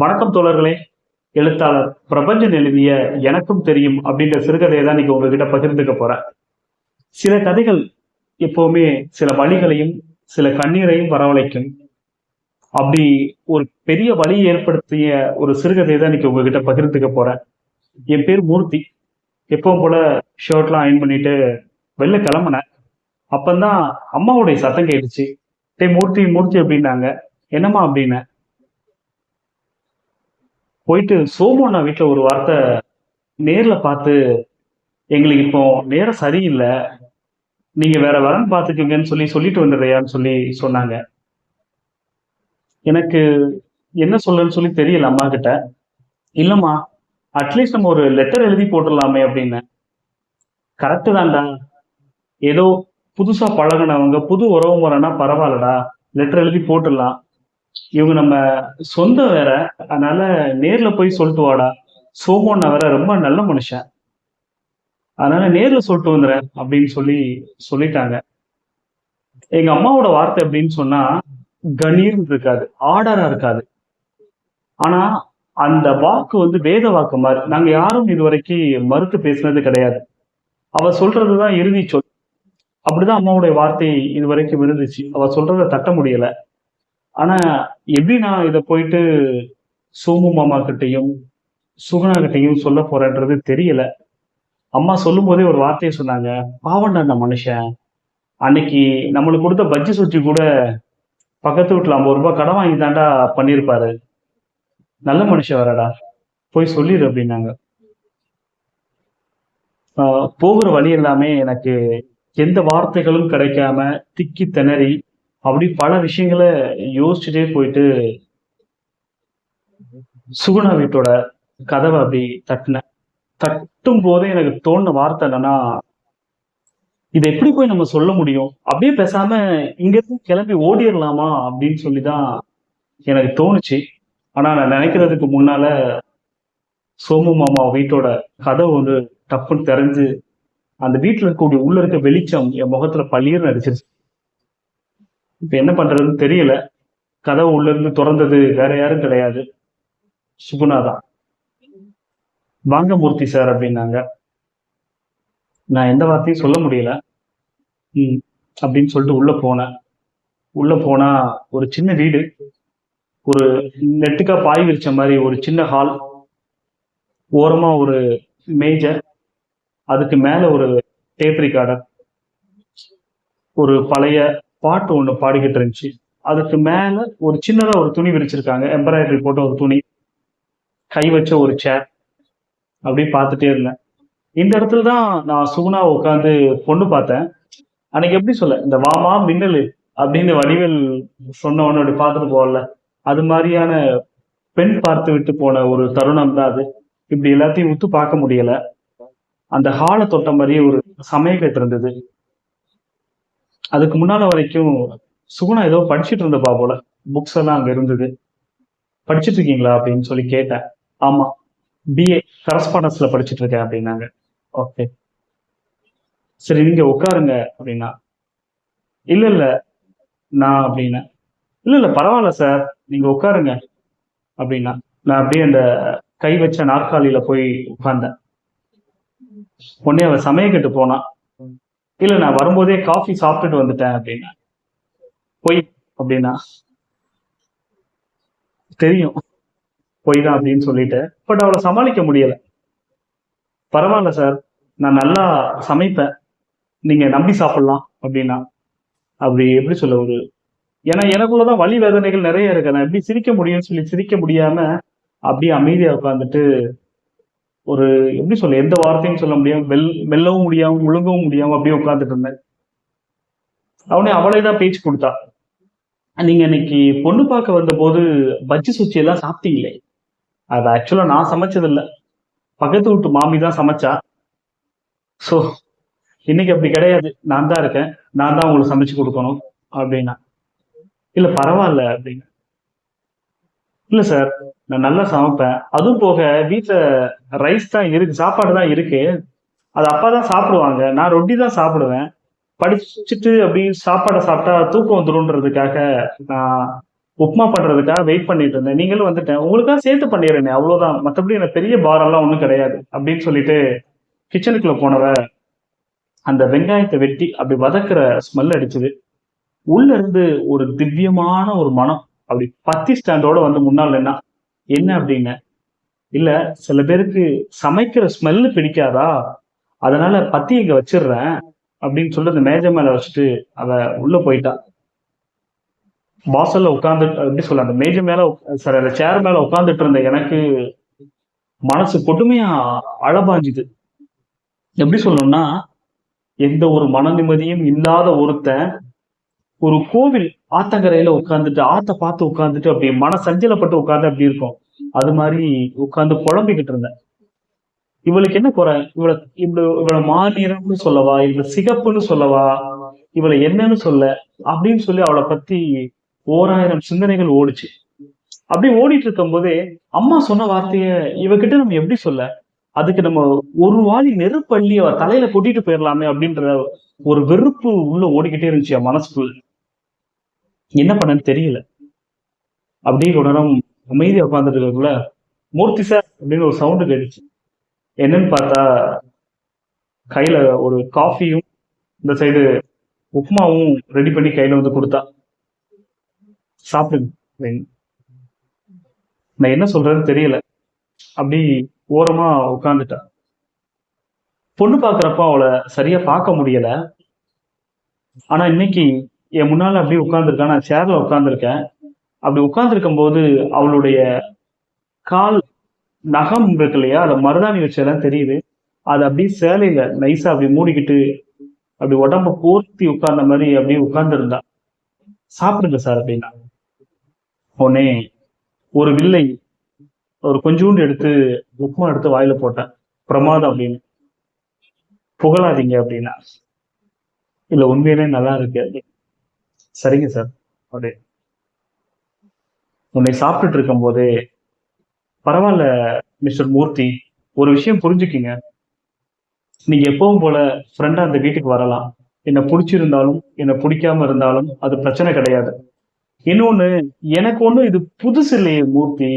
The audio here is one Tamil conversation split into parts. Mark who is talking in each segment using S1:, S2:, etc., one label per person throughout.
S1: வணக்கம் தோழர்களே. எழுத்தாளர் பிரபஞ்சன் எழுதிய எனக்கும் தெரியும் அப்படின்ற சிறுகதையை தான் இன்னைக்கு உங்ககிட்ட பகிர்ந்துக்க போறேன். சில கதைகள் எப்பவுமே சில வலிகளையும் சில கண்ணீரையும் வரவழைக்கும். அப்படி ஒரு பெரிய வலி ஏற்படுத்திய ஒரு சிறுகதையை தான் இன்னைக்கு உங்ககிட்ட பகிர்ந்துக்க போறேன். என் பேர் மூர்த்தி. எப்பவும் போல ஷர்ட்லாம் அயன் பண்ணிட்டு வெளில கிளம்புனேன். அப்பந்தான் அம்மாவுடைய சத்தம் கேட்டுச்சு. டேய் மூர்த்தி மூர்த்தி அப்படின்னாங்க. என்னம்மா அப்படின்னு போயிட்டு சோமு அண்ணா வீட்டுல ஒரு வார்த்தை நேர்ல பார்த்து, எங்களுக்கு இப்போ நேரம் சரியில்லை, நீங்க வேற வரன் பார்த்துக்கங்கன்னு சொல்லிட்டு வந்துடுறியான்னு சொன்னாங்க. எனக்கு என்ன சொல்லுன்னு சொல்லி தெரியல அம்மா கிட்ட. இல்லம்மா, அட்லீஸ்ட் நம்ம ஒரு லெட்டர் எழுதி போட்டுடலாமே அப்படின்னு. கரெக்டு தான்டா, ஏதோ புதுசா பழகினவங்க புது உறவு முறைனா பரவாயில்லடா, லெட்டர் எழுதி போட்டுடலாம். இவங்க நம்ம சொந்தம் வேற, அதனால நேர்ல போய் சொல்லிட்டு வாடா. சோமோன்னா வேற ரொம்ப நல்ல மனுஷன், அதனால நேர்ல சொல்லிட்டு வந்துடுறேன் அப்படின்னு சொல்லிட்டாங்க. எங்க அம்மாவோட வார்த்தை அப்படின்னு சொன்னா கணீர்னு இருக்காது, ஆர்டரா இருக்காது. ஆனா அந்த வாக்கு வந்து வேத வாக்கு மாதிரி. நாங்க யாரும் இதுவரைக்கும் மறுத்து பேசினது கிடையாது. அவ சொல்றதுதான் இறுதி சொல். அப்படிதான் அம்மாவுடைய வார்த்தை இதுவரைக்கும் இருந்துச்சு. அவ சொல்றதை தட்ட முடியல. ஆனா எப்படி நான் இதை போயிட்டு சோமு மாமா கிட்டையும் சுகுணா கிட்டையும் சொல்ல போறேன்றது தெரியல. அம்மா சொல்லும் போதே ஒரு வார்த்தையை சொன்னாங்க. பாவண்டா அந்த மனுஷன், அன்னைக்கு நம்மளுக்கு கொடுத்த பஜ்ஜி சுச்சி கூட பக்கத்து வீட்டுல 50 ரூபாய் கடன் வாங்கி தாண்டா பண்ணியிருப்பாரு. நல்ல மனுஷன் வரடா, போய் சொல்லிடு அப்படின்னாங்க. போகிற வழி எல்லாமே எனக்கு எந்த வார்த்தைகளும் கிடைக்காம திக்கி திணறி அப்படி பல விஷயங்களை யோசிச்சுட்டே போயிட்டு சுகுணா வீட்டோட கதவை அப்படி தட்டினேன். தட்டும் போதே எனக்கு தோணுன வார்த்தை என்னன்னா, இதை எப்படி போய் நம்ம சொல்ல முடியும், அப்படியே பேசாம இங்க இருந்து கிளம்பி ஓடிடலாமா அப்படின்னு சொல்லிதான் எனக்கு தோணுச்சு. ஆனா நான் நினைக்கிறதுக்கு முன்னால சோமு மாமா வீட்டோட கதவு வந்து டப்புன்னு தெரிஞ்சு அந்த வீட்டுல இருக்கக்கூடிய உள்ள இருக்க வெளிச்சம் என் முகத்துல பளிர்னு அடிச்சிருச்சு. இப்ப என்ன பண்றதுன்னு தெரியல. கதவு உள்ள இருந்து திறந்தது வேற யாரும் கிடையாது, சுகுணா தான். வாங்க மூர்த்தி சார் அப்படின்னாங்க. நான் எந்த வார்த்தையும் சொல்ல முடியல. அப்படின்னு சொல்லிட்டு உள்ள போனா ஒரு சின்ன வீடு, ஒரு நெட்டுக்கா பாய் விரிச்ச மாதிரி ஒரு சின்ன ஹால், ஓரமா ஒரு மேஜர், அதுக்கு மேல ஒரு டேப் ரிகார்டர், ஒரு பழைய பாட்டு ஒண்ணு பாடிக்கிட்டு இருந்துச்சு. அதுக்கு மேல ஒரு சின்னதா ஒரு துணி விரிச்சிருக்காங்க, எம்ப்ராய்டரி போட்ட ஒரு துணி, கை வச்ச ஒரு சேர். அப்படி பார்த்துட்டே இருந்தேன். இந்த இடத்துல தான் நான் சுகுணா உட்காந்து பொண்ணு பார்த்தேன். அன்னைக்கு எப்படி சொல்ல, இந்த வாமா மின்னல் அப்படின்னு வடிவேல் சொன்ன உடனே அப்படி பார்த்துட்டு போகல, அது மாதிரியான பெண் பார்த்து விட்டு போன ஒரு தருணம் தான் அது. இப்படி எல்லாத்தையும் உத்து பார்க்க முடியல. அந்த ஹாலை தொட்ட மாதிரியே ஒரு சமயக்கட்டு இருந்தது. அதுக்கு முன்னால வரைக்கும் சுகுணா ஏதோ படிச்சுட்டு இருந்தப்பா போல, புக்ஸ் எல்லாம் அங்க இருந்தது. படிச்சுட்டு இருக்கீங்களா அப்படின்னு சொல்லி கேட்டேன். ஆமா, பிஏ கரஸ்பாண்டன்ஸ்ல படிச்சுட்டு இருக்கேன் அப்படின்னாங்க. ஓகே, சரி நீங்க உட்காருங்க அப்படின்னா. இல்ல இல்ல நான் அப்படின்னா, இல்ல இல்ல பரவாயில்ல சார், நீங்க உட்காருங்க அப்படின்னா. நான் அப்படியே அந்த கை வச்ச நாற்காலியில போய் உட்கார்ந்தேன். உடனே அவ சமயக்கட்டு போனா. இல்ல நான் வரும்போதே காஃபி சாப்பிட்டுட்டு வந்துட்டேன் அப்படின்னா. பொய் அப்படின்னா. தெரியும் பொய் தான் அப்படின்னு சொல்லிட்டு, பட் அவளை சமாளிக்க முடியல. பரவாயில்ல சார், நான் நல்லா சமைப்பேன், நீங்க நம்பி சாப்பிடலாம் அப்படின்னா. அப்படி எப்படி சொல்ல, ஒரு ஏன்னா எனக்குள்ளதான் வலி வேதனைகள் நிறைய இருக்கு. நான் எப்படி சிரிக்க முடியும்னு சொல்லி சிரிக்க முடியாம அப்படியே அமைதியா உட்காந்துட்டு, ஒரு எப்படி சொல்ல, எந்த வார்த்தையும் சொல்ல முடியாம மெல்லவும் முடியாம முழுங்கவும் முடியாம அப்படியே உட்காந்துட்டு இருந்தேன். அவனே அவளே தான் பேச்சு கொடுத்தா. நீங்க இன்னைக்கு பொண்ணு பார்க்க வந்த போது பஜ்ஜி சுச்சி எல்லாம் சாப்பிட்டீங்களே, அது ஆக்சுவலா நான் சமைச்சது இல்ல, பக்கத்து வீட்டு மாமி தான் சமைச்சா. சோ இன்னைக்கு அப்படி கிடையாது, நான் தான் இருக்கேன், நான் தான் உங்களுக்கு சமைச்சு கொடுக்கணும் அப்படின்னா. இல்ல பரவாயில்ல அப்படின்னு. இல்ல சார், நான் நல்லா சமைப்பேன், அதுவும் போக வீட்டுல ரைஸ் தான் இருக்கு, சாப்பாடு தான் இருக்கு, அது அப்பா தான் சாப்பிடுவாங்க, நான் ரொட்டி தான் சாப்பிடுவேன். படிச்சுட்டு அப்படி சாப்பாடை சாப்பிட்டா தூக்கம் வந்துரும்ன்றதுக்காக நான் உப்புமா பண்றதுக்காக வெயிட் பண்ணிட்டு இருந்தேன். நீங்களும் வந்துட்டேன். உங்களுக்காக சேர்த்து பண்ணிடுறேனே அவ்வளவுதான். மத்தபடி எனக்கு பெரிய பாரம்லாம் ஒண்ணும் கிடையாது அப்படின்னு சொல்லிட்டு கிச்சனுக்குள்ள போனவ அந்த வெங்காயத்தை வெட்டி அப்படி வதக்குற ஸ்மெல் அடிச்சது. உள்ள இருந்து ஒரு திவ்யமான ஒரு மனம் அப்படி பத்தி ஸ்டாண்டோட வந்து முன்னால் நின்னா. என்ன அப்படின்னு, இல்ல சில பேருக்கு சமைக்கிற ஸ்மெல்லு பிடிக்காதா, அதனால பத்தி இங்க வச்சிடுறேன் அப்படின்னு சொல்லி அந்த மேஜை மேல வச்சுட்டு அவ உள்ள போயிட்டா. வாசல்ல உட்கார்ந்து எப்படி சொல்ல, அந்த மேஜை மேல சாரி அந்த சேர் மேல உட்கார்ந்துட்டு இருந்த எனக்கு மனசு கொடுமையா அழபாஞ்சுது. எப்படி சொல்லணும்னா, எந்த ஒரு மன நிம்மதியும் இல்லாத ஒருத்தன் ஒரு கோவில் ஆத்தங்கரையில உட்கார்ந்துட்டு ஆத்த பார்த்து உட்கார்ந்துட்டு அப்படி மன சஞ்சலப்பட்டு உட்கார்ந்து அப்படி இருக்கும். அது மாதிரி உட்கார்ந்து புலம்பிக்கிட்டு இருந்தேன். இவளுக்கு என்ன குறை, இவளை மாநிறம்னு சொல்லவா, இவளை சிகப்புன்னு சொல்லவா, இவளை என்னன்னு சொல்ல அப்படின்னு சொல்லி அவளை பத்தி ஓராயிரம் சிந்தனைகள் ஓடிச்சு. அப்படி ஓடிட்டு இருக்கும் போதே அம்மா சொன்ன வார்த்தைய இவகிட்ட நம்ம எப்படி சொல்ல, அதுக்கு நம்ம ஒரு வாளி நெருப்பள்ளி அவ தலையில கொட்டிட்டு போயிடலாமே அப்படின்ற ஒரு வெறுப்பு உள்ள ஓடிக்கிட்டே இருந்துச்சு என் மனசுக்குள்ள. என்ன பண்ணன்னு தெரியல. அப்படியே உடனே அமைதியா உட்காந்துட்டு இருக்கக்குள்ள மூர்த்தி சார் அப்படின்னு ஒரு சவுண்டு கேட்டுச்சு. என்னன்னு பார்த்தா கையில ஒரு காஃபியும் இந்த சைடு உப்புமாவும் ரெடி பண்ணி கையில வந்து கொடுத்தா. சாப்பிடுங்க. நான் என்ன சொல்றதுன்னு தெரியல. அப்படி ஓரமா உட்காந்துட்டா. பொண்ணு பாக்குறப்ப அவளை சரியா பார்க்க முடியல. ஆனா இன்னைக்கு என் முன்னால அப்படியே உட்கார்ந்துருக்கா. நான் சேர்ல உட்கார்ந்துருக்கேன். அப்படி உட்கார்ந்துருக்கும் போது அவளுடைய கால் நகம் இருக்கு இல்லையா, அதை மருதாணி வச்சதான் தெரியுது. அது அப்படியே சேலையில நைஸா அப்படி மூடிக்கிட்டு அப்படி உடம்ப போர்த்தி உட்கார்ந்த மாதிரி அப்படியே உட்கார்ந்து இருந்தா. சாப்பிடுங்க சார் அப்படின்னா. உடனே ஒரு வில்லை ஒரு கொஞ்சோண்டு எடுத்து உப்புமா எடுத்து வாயில போட்டேன். பிரமாதம் அப்படின்னு. புகழாதீங்க அப்படின்னா. இல்ல உண்மையிலே நல்லா இருக்கு அப்படின்னு. சரிங்க சார் அப்படி. உன்னை சாப்பிட்டுட்டு இருக்கும் போதே பரவாயில்ல மிஸ்டர் மூர்த்தி, ஒரு விஷயம் புரிஞ்சுக்கிங்க. நீங்க எப்பவும் போல ஃப்ரெண்டா அந்த வீட்டுக்கு வரலாம். என்ன பிடிச்சிருந்தாலும் என்ன பிடிக்காம இருந்தாலும் அது பிரச்சனை கிடையாது. இன்னொன்னு, எனக்கு ஒண்ணும் இது புதுசு இல்லையே மூர்த்தி.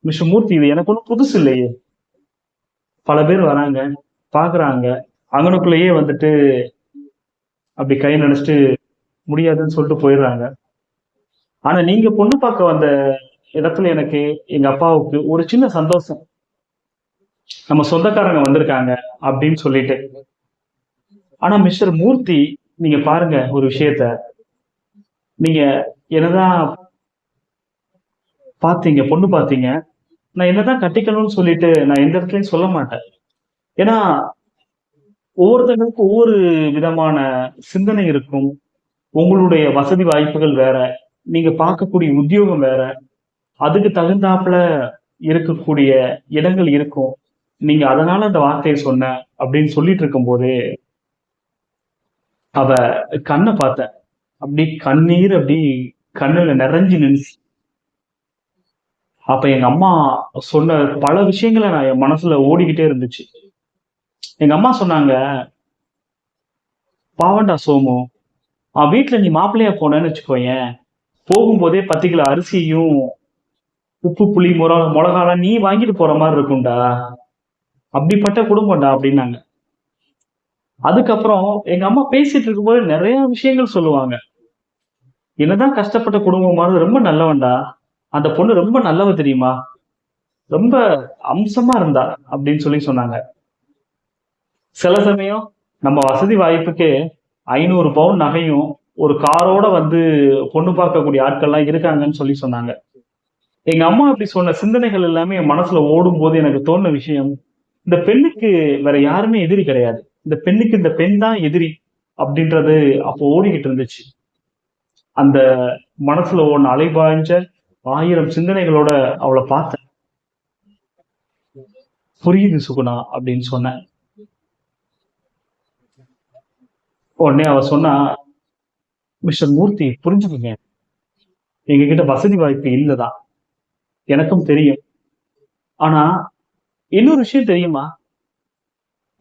S1: மிஸ்டர் மூர்த்தி, இது எனக்கு ஒண்ணும் புதுசு இல்லையே. பல பேர் வராங்க, பாக்குறாங்க, அங்கனுக்குள்ளேயே வந்துட்டு அப்படி கை நினைச்சிட்டு முடியாதுன்னு சொல்லிட்டு போயிடுறாங்க. ஆனா நீங்க பொண்ணு பார்க்க வந்த இடத்துல எனக்கு எங்க அப்பாவுக்கு ஒரு சின்ன சந்தோஷம். நம்ம சொந்தக்காரங்க வந்திருக்காங்க அப்படின்னு சொல்லிட்டு. ஆனா மிஸ்டர் மூர்த்தி, நீங்க பாருங்க ஒரு விஷயத்த. நீங்க என்னதான் பாத்தீங்க, பொண்ணு பாத்தீங்க, நான் என்னதான் கட்டிக்கணும்னு சொல்லிட்டு நான் எந்த இடத்துலயும் சொல்ல மாட்டேன். ஏன்னா ஒவ்வொருத்தங்களுக்கும் ஒவ்வொரு விதமான சிந்தனை இருக்கும். உங்களுடைய வசதி வாய்ப்புகள் வேற, நீங்க பார்க்கக்கூடிய உத்தியோகம் வேற, அதுக்கு தகுந்தாப்புல இருக்கக்கூடிய இடங்கள் இருக்கும். நீங்க அதனால அந்த வார்த்தையை சொன்ன அப்படின்னு சொல்லிட்டு இருக்கும் போதே அவ கண்ணை பார்த்தேன். அப்படி கண்ணீர் அப்படி கண்ணுல நிறைஞ்சு நின்னுச்சு. அப்ப எங்க அம்மா சொன்ன பல விஷயங்களை நான் என் மனசுல ஓடிக்கிட்டே இருந்துச்சு. எங்க அம்மா சொன்னாங்க, பாவண்டா சோமு, வீட்டுல நீ மாப்பிள்ளையா போனேன்னு வச்சுக்கோயேன், போகும்போதே 10 கிலோ அரிசியும் உப்பு புளி மிளகாலாம் நீ வாங்கிட்டு போற மாதிரி இருக்கும்டா. அப்படிப்பட்ட குடும்பம்டா அப்படின்னாங்க. அதுக்கப்புறம் எங்க அம்மா பேசிட்டு இருக்கும்போது நிறைய விஷயங்கள் சொல்லுவாங்க. என்னதான் கஷ்டப்பட்ட குடும்பமானது, ரொம்ப நல்லவன்டா, அந்த பொண்ணு ரொம்ப நல்லவ தெரியுமா, ரொம்ப அம்சமா இருந்தா அப்படின்னு சொல்லி சொன்னாங்க. சில சமயம் நம்ம வசதி வாய்ப்புக்கு 500 பவுன் நகையும் ஒரு காரோட வந்து பொண்ணு பார்க்கக்கூடிய ஆட்கள்லாம் இருக்காங்கன்னு சொல்லி சொன்னாங்க. எங்க அம்மா அப்படி சொன்ன சிந்தனைகள் எல்லாமே என் மனசுல ஓடும் போது எனக்கு தோணுன விஷயம், இந்த பெண்ணுக்கு வேற யாருமே எதிரி கிடையாது, இந்த பெண்ணுக்கு இந்த பெண் தான் எதிரி அப்படின்றது அப்போ ஓடிக்கிட்டு இருந்துச்சு. அந்த மனசுல ஒண்ணு அலைபாய்ஞ்ச 1000 சிந்தனைகளோட அவளை பார்த்தேன். புரியுது சுகுணா அப்படின்னு சொன்னேன். உடனே அவ சொன்னா, மிஸ்டர் மூர்த்தி புரிஞ்சுக்கங்க, எங்க கிட்ட வசதி வாய்ப்பு இல்லதான், எனக்கும் தெரியும். ஆனா இன்னொரு விஷயம் தெரியுமா,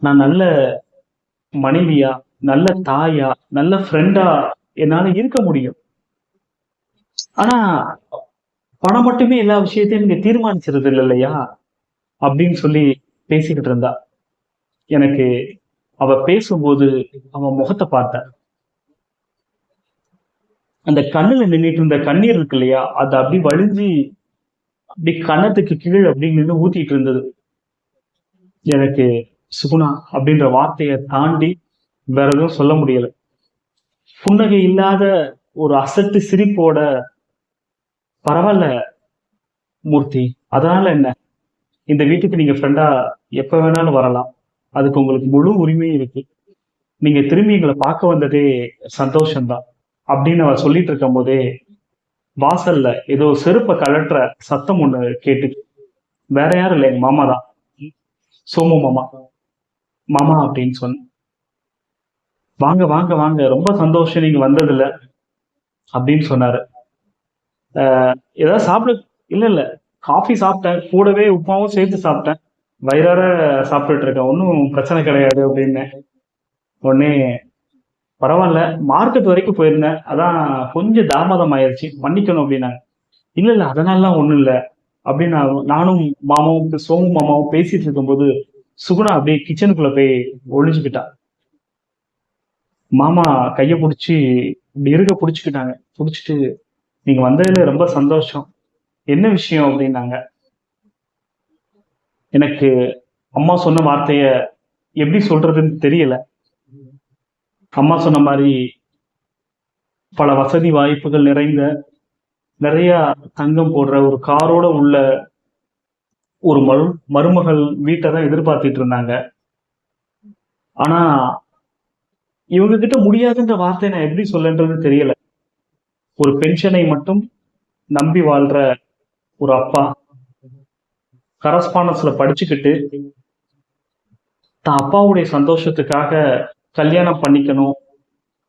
S1: நான் நல்ல மனைவியா, நல்ல தாயா, நல்ல ஃப்ரெண்டா என்னால இருக்க முடியும். ஆனா பணம் மட்டுமே எல்லா விஷயத்தையும் நீங்க தீர்மானிச்சிருது இல்லையா அப்படின்னு சொல்லி பேசிக்கிட்டு இருந்தா. எனக்கு அவ பேசும்போது அவன் முகத்தை பார்த்தேன். அந்த கண்ணுல நின்னுட்டு இருந்த கண்ணீர் இருக்கு இல்லையா, அது அப்படி வழிஞ்சு அப்படி கன்னத்துக்கு கீழே அப்படி நின்று ஊத்திட்டு இருந்தது. எனக்கு சுகுணா அப்படின்ற வார்த்தையை தாண்டி வேற எதுவும் சொல்ல முடியல. புன்னகை இல்லாத ஒரு அசட்டு சிரிப்போட, பரவாயில்ல மூர்த்தி, அதனால என்ன, இந்த வீட்டுக்கு நீங்க ஃப்ரெண்டா எப்ப வேணாலும் வரலாம், அதுக்கு உங்களுக்கு முழு உரிமையும் இருக்கு, நீங்க திரும்பி எங்களை பார்க்க வந்ததே சந்தோஷம்தான் அப்படின்னு அவ சொல்லிட்டு இருக்கும் போதே வாசல்ல ஏதோ செருப்பை கழற்ற சத்தம் ஒண்ணு கேட்டு. வேற யாரும் இல்லை, எங்க மாமா தான், சோமு மாமா. மாமா அப்படின்னு சொன்ன. வாங்க வாங்க வாங்க, ரொம்ப சந்தோஷம் நீங்க வந்ததுல அப்படின்னு சொன்னாரு. ஏதாவது சாப்பிட? இல்ல இல்ல, காஃபி சாப்பிட்டேன், கூடவே உப்புமாவும் சேர்த்து சாப்பிட்டேன், வயிறார சாப்பிட்டுட்டு இருக்கேன், ஒன்றும் பிரச்சனை கிடையாது அப்படின்னு. உடனே பரவாயில்ல, மார்க்கெட் வரைக்கும் போயிருந்தேன், அதான் கொஞ்சம் தாமதம் ஆயிடுச்சு, மன்னிக்கணும் அப்படின்னாங்க. இல்ல இல்ல, அதனாலலாம் ஒண்ணும் இல்ல அப்படின்னு நானும் மாமாவும் சோமு மாமாவும் பேசிட்டு இருக்கும்போது சுகுணா அப்படியே கிச்சனுக்குள்ள போய் ஒளிஞ்சுக்கிட்டா. மாமா கைய பிடிச்சி இப்படி இருக்க பிடிச்சுக்கிட்டாங்க. பிடிச்சிட்டு, நீங்க வந்ததுல ரொம்ப சந்தோஷம், என்ன விஷயம் அப்படின்னாங்க. எனக்கு அம்மா சொன்ன வார்த்தைய எப்படி சொல்றதுன்னு தெரியல. அம்மா சொன்ன மாதிரி பல வசதி வாய்ப்புகள் நிறைந்த, நிறைய தங்கம் போடுற ஒரு காரோட உள்ள ஒரு மருமகள் வீட்டை தான் எதிர்பார்த்துட்டு இருந்தாங்க. ஆனா இவங்க கிட்ட முடியாதுன்ற வார்த்தையை நான் எப்படி சொல்லன்றது தெரியல. ஒரு பென்ஷனை மட்டும் நம்பி வாழ்ற ஒரு அப்பா, கரஸ்பாண்டன்ஸ்ல படிச்சுக்கிட்டு தான் அப்பாவுடைய சந்தோஷத்துக்காக கல்யாணம் பண்ணிக்கணும்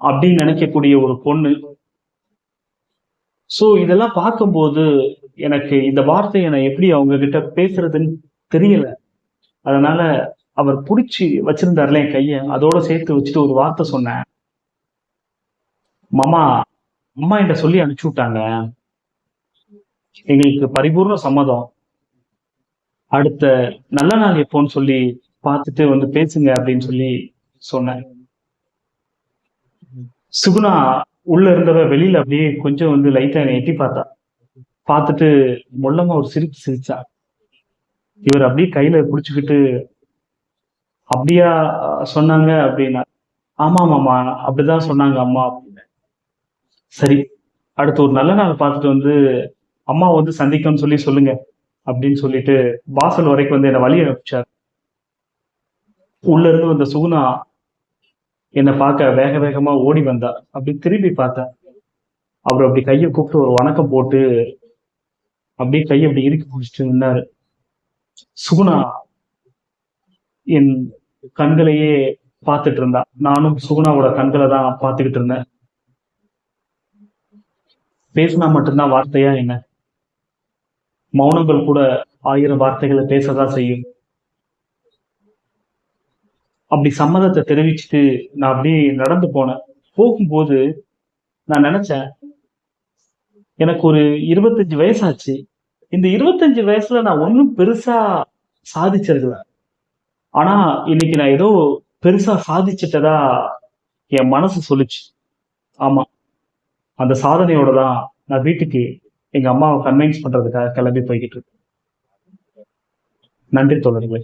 S1: அப்படின்னு நினைக்கக்கூடிய ஒரு பொண்ணு. சோ இதெல்லாம் பார்க்கும்போது எனக்கு இந்த வார்த்தையை நான் எப்படி அவங்க கிட்ட பேசுறதுன்னு தெரியல. அதனால அவர் புடிச்சு வச்சிருந்தாருல என் கைய, அதோட சேர்த்து வச்சுட்டு ஒரு வார்த்தை சொன்னேன். மாமா, அம்மா என்கிட்ட சொல்லி அனுப்பிச்சு விட்டாங்க, எங்களுக்கு பரிபூர்ண சம்மதம், அடுத்த நல்ல நாள் எப்போன்னு சொல்லி பார்த்துட்டு வந்து பேசுங்க அப்படின்னு சொல்லி சொன்னேன். சுகுணா உள்ள இருந்தவ வெளியில அப்படியே கொஞ்சம் வந்து லைட்டா என்னை எட்டி பார்த்தா. பார்த்துட்டு மொல்லமா ஒரு சிரிப்பு சிரிச்சா. இவர் அப்படியே கையில பிடிச்சுக்கிட்டு, அப்படியா சொன்னாங்க அப்படின்னா. ஆமா மாமா, அப்படிதான் சொன்னாங்க அம்மா அப்படின்னு. சரி, அடுத்து ஒரு நல்ல நாள் பார்த்துட்டு வந்து அம்மா வந்து சந்திக்கணும்னு சொல்லி சொல்லுங்க அப்படின்னு சொல்லிட்டு வாசல் வரைக்கும் வந்து என்னை வழி அனுப்பிச்சார். உள்ள இருந்து வந்த சுகுணா என்னை பார்க்க வேக வேகமா ஓடி வந்தா. அப்படி திரும்பி பார்த்தேன். அவர் அப்படி கையை கூப்பிட்டு ஒரு வணக்கம் போட்டு அப்படியே கையை அப்படி இறுக்கி பிடிச்சிட்டு நின்னாரு. சுகுணா என் கண்களையே பார்த்துட்டு இருந்தா. நானும் சுகுணாவோட கண்களை தான் பார்த்துக்கிட்டு இருந்தேன். பேசினா மட்டும்தான் வார்த்தையா என்ன? மௌனங்கள் கூட 1000 வார்த்தைகளை பேசதான் செய்யும். அப்படி சம்மதத்தை தெரிவிச்சுட்டு நான் அப்படியே நடந்து போனேன். போகும்போது நான் நினைச்சேன், எனக்கு ஒரு 25 வயசாச்சு. இந்த 25 வயசுல நான் ஒன்றும் பெருசா சாதிச்சிருக்கல. ஆனா இன்னைக்கு நான் ஏதோ பெருசா சாதிச்சிட்டதா என் மனசு சொல்லுச்சு. ஆமா, அந்த சாதனையோட தான் நான் வீட்டுக்கு எங்க அம்மாவை கன்வின்ஸ் பண்றதுக்காக கிளம்பி போய்கிட்டு இருக்கேன். நன்றி தோழர்களே.